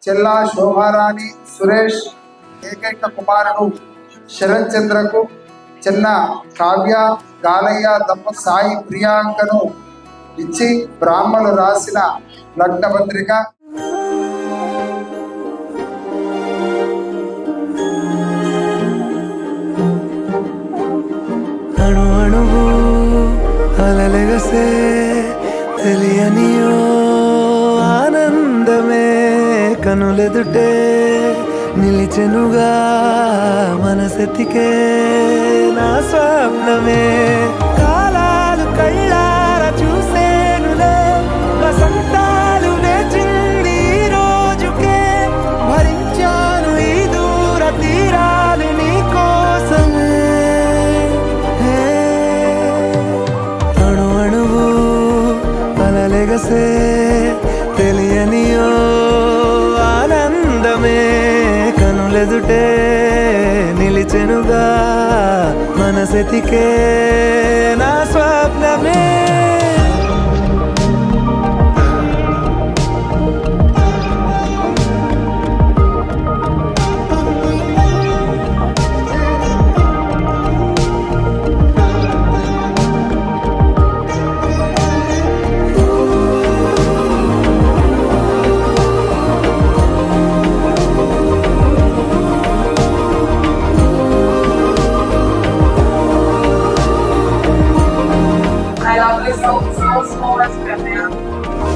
చెల్లా శోభారాణి సురేష్ ఏకైక కుమారుడు శరత్ చంద్రకు చిన్న కావ్య గాలయ్య దప్ప సాయి ప్రియాంకను ఇచ్చి బ్రాహ్మణులు రాసిన లగ్న పత్రిక. అణు అణువు అలలెగసే తెలియనియో ఆనందమే కనులెదుటే నిలిచెనుగా మనసెతికే నా స్వప్నమే కాలాలు కళ్ళార చూసేనులే వసంతాలు వేచింది ఈ రోజుకే భరించాను ఈ దూర తీరాలు నీ కోసమే అణు అణువు అలలెగసే తెలియనియో ఆనందమే కనులెదుటే నిలిచెనుగా మనసెతికే నా స్వప్నమే.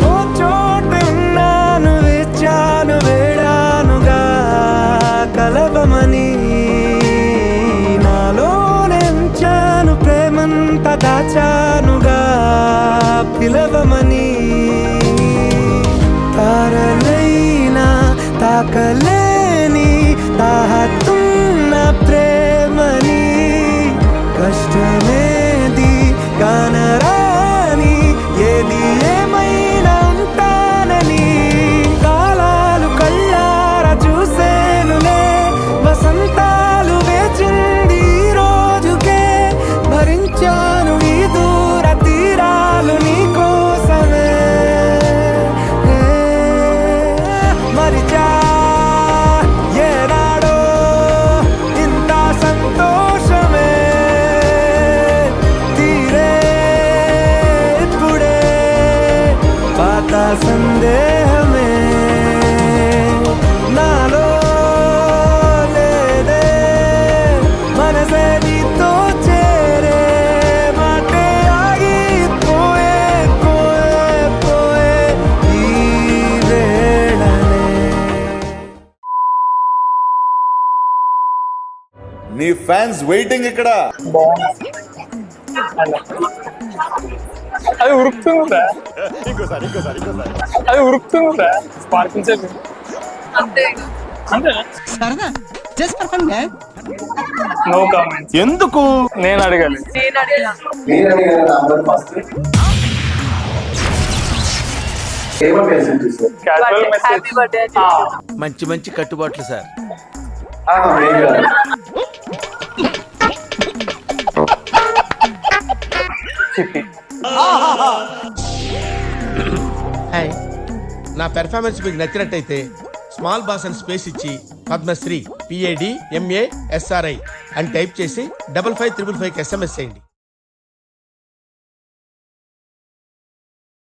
ఓ చోటున్నాను వేచాను వేడానుగా కలవమని నాలోనెంచాను ప్రేమంత దాచానుగా పిలవమని తారలైనా తాకలేని తాహతున్న ప్రేమని కష్టమేది కానరాని ఏది ఏమైనా ఉంటానని కాలాలు కళ్ళార చూసేనులే వసంతాలు వేచింది ఈ రోజుకే భరించాను ఈ దూర తీరాలు నీ కోసమే మరిచా ఏనాడో ఇంత సంతోషమే తీరే ఇప్పుడే పాత సందేహమే నాలో లేదే మనసే నీతో చేరే మాటే ఆగిపోయే పోయే పోయే ఈ వేళనే. నీ ఫ్యాన్స్ వెయిటింగ్ ఇక్కడ. అది ఉరుకుతుందా అది ఉరుకుతుందా స్పార్కింగ్ చెప్పి అంతే నో కామెంట్స్. ఎందుకు నేను అడగాలి క్యాజువల్ మెసేజ్. మంచి మంచి కట్టుబాట్లు సార్. చిట్టి హాయ్, నా పెర్ఫార్మెన్స్ మీకు నచ్చినట్టయితే స్మాల్ బాస్ అని స్పేస్ ఇచ్చి పద్మశ్రీ PAD MA SRI అని టైప్ చేసి 5555 SMS చేయండి.